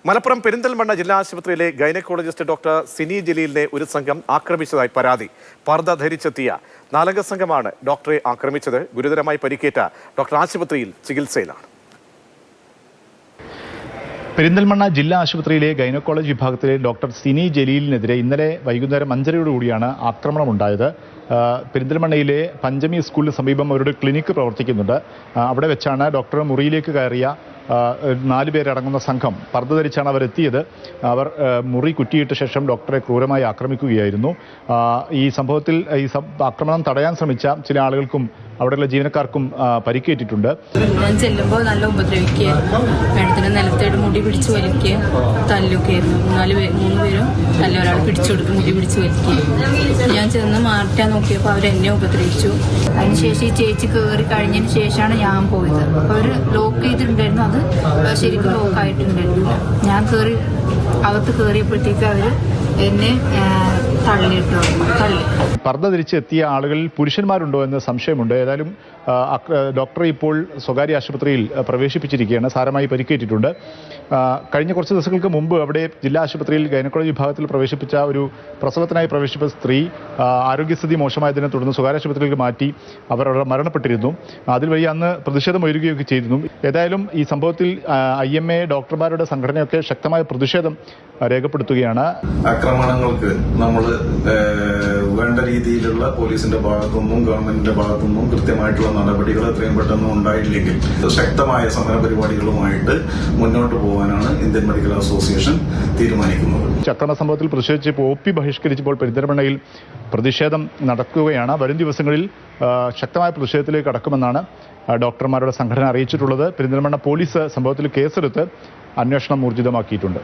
മലപ്പുറം പെരിന്തൽമണ്ണ ജില്ലാ ആശുപത്രിയിലെ gynaecologist doctor Sini ജലീലിനെ ഒരു സംഘം ആക്രമിച്ചതായി പരാതി. പർദ്ദ ധരിച്ചെത്തിയ 4 സംഘമാണ് ഡോക്ടറെ ആക്രമിച്ചത്. ഗുരുതരമായി പരിക്കേറ്റ ഡോക്ടർ ആശുപത്രിയിൽ ചികിത്സയിലാണ്. പെരിന്തൽമണ്ണ ജില്ലാ ആശുപത്രിയിലെ ഗൈനക്കോളജി വിഭാഗത്തിലെ ഡോക്ടർ സിനി ജലീലിനെതിരെ ഇന്നലെ വൈകുന്നേരം 5:30 ആക്രമണമുണ്ടായത്. പെരിന്തൽമണ്ണയിലെ പഞ്ചമി സ്കൂളിന് സമീപം അവരുടെ ക്ലിനിക്ക് പ്രവർത്തിക്കുന്നുണ്ട്. അവിടെ വെച്ചാണ് ഡോക്ടർ മുറിയിലേക്ക് കയറിയ 4 പേരടങ്ങുന്ന സംഘം. പർദ്ദ ധരിച്ചാണ് അവരെത്തിയത്. അവർ മുറി കുറ്റിയിട്ട ശേഷം ഡോക്ടറെ ക്രൂരമായി ആക്രമിക്കുകയായിരുന്നു. ഈ സംഭവത്തിൽ ആക്രമണം തടയാൻ ശ്രമിച്ച ചില ആളുകൾക്കും അവിടെയുള്ള ജീവനക്കാർക്കും പരിക്കേറ്റിട്ടുണ്ട്. ഞാൻ ചെല്ലുമ്പോൾ നല്ല ഉപദ്രവിക്കുകയായിരുന്നു. വേണ്ടത്തിന് നിലത്തേട് മുടി പിടിച്ചു വലിക്കുക, തല്ലൊക്കെയായിരുന്നു. 3 പേരും നല്ല ഒരാൾ പിടിച്ചു കൊടുത്ത് മുടി പിടിച്ചു വലിക്കുക. ഞാൻ ചെന്ന് മാറ്റാൻ നോക്കിയപ്പോൾ അവരെന്നെ ഉപദ്രവിച്ചു. അതിനുശേഷം ഈ ചേച്ചി കയറി കഴിഞ്ഞതിന് ശേഷമാണ് ഞാൻ പോയത്. അവർ ലോക്ക് ചെയ്തിട്ടുണ്ടായിരുന്നു. അത് ശരിക്കും ലോക്കായിട്ടുണ്ടായിരുന്നില്ല. ഞാൻ അകത്ത് കയറിയപ്പോഴത്തേക്ക് അവർ എന്നെ തള്ളി. പർദ്ദ ധരിച്ചെത്തിയ ആളുകളിൽ പുരുഷന്മാരുണ്ടോ എന്ന് സംശയമുണ്ട്. ഏതായാലും ഡോക്ടറെ ഇപ്പോൾ സ്വകാര്യ ആശുപത്രിയിൽ പ്രവേശിപ്പിച്ചിരിക്കുകയാണ്. സാരമായി പരിക്കേറ്റിട്ടുണ്ട്. കഴിഞ്ഞ കുറച്ച് ദിവസങ്ങൾക്ക് മുമ്പ് അവിടെ ജില്ലാ ആശുപത്രിയിൽ ഗൈനക്കോളജി വിഭാഗത്തിൽ പ്രവേശിപ്പിച്ച ഒരു പ്രസവത്തിനായി പ്രവേശിപ്പിച്ച സ്ത്രീ ആരോഗ്യസ്ഥിതി മോശമായതിനെ തുടർന്ന് സ്വകാര്യ ആശുപത്രിയിലേക്ക് മാറ്റി അവർ അവിടെ മരണപ്പെട്ടിരുന്നു. അതിൽ വഴി അന്ന് പ്രതിഷേധം ഉയരുകയൊക്കെ ചെയ്തിരുന്നു. ഏതായാലും ഈ സംഭവത്തിൽ IMA ഡോക്ടർമാരുടെ സംഘടനയൊക്കെ ശക്തമായ പ്രതിഷേധം രേഖപ്പെടുത്തുകയാണ്. ആക്രമണങ്ങൾക്ക് നമ്മൾ വേണ്ട രീതിയിലുള്ള പോലീസിന്റെ ഭാഗത്തുനിന്നും ഗവൺമെന്റിന്റെ ഭാഗത്തുനിന്നും കൃത്യമായിട്ടുള്ള നടപടികൾ എത്രയും പെട്ടെന്ന് ഉണ്ടായില്ലെങ്കിൽ ശക്തമായ സമര പരിപാടികളുമായിട്ട് മുന്നോട്ട് പോകാനാണ് ഇന്ത്യൻ മെഡിക്കൽ അസോസിയേഷൻ തീരുമാനിക്കുന്നത്. അക്രമ സംഭവത്തിൽ പ്രതിഷേധിച്ച് OP ബഹിഷ്കരിച്ചപ്പോൾ പെരിന്തൽമണ്ണയിൽ പ്രതിഷേധം നടക്കുകയാണ്. വരും ദിവസങ്ങളിൽ ശക്തമായ പ്രതിഷേധത്തിലേക്ക് കടക്കുമെന്നാണ് ഡോക്ടർമാരുടെ സംഘടന അറിയിച്ചിട്ടുള്ളത്. പെരിന്തൽമണ്ണ പോലീസ് സംഭവത്തിൽ കേസെടുത്ത് അന്വേഷണം ഊർജിതമാക്കിയിട്ടുണ്ട്.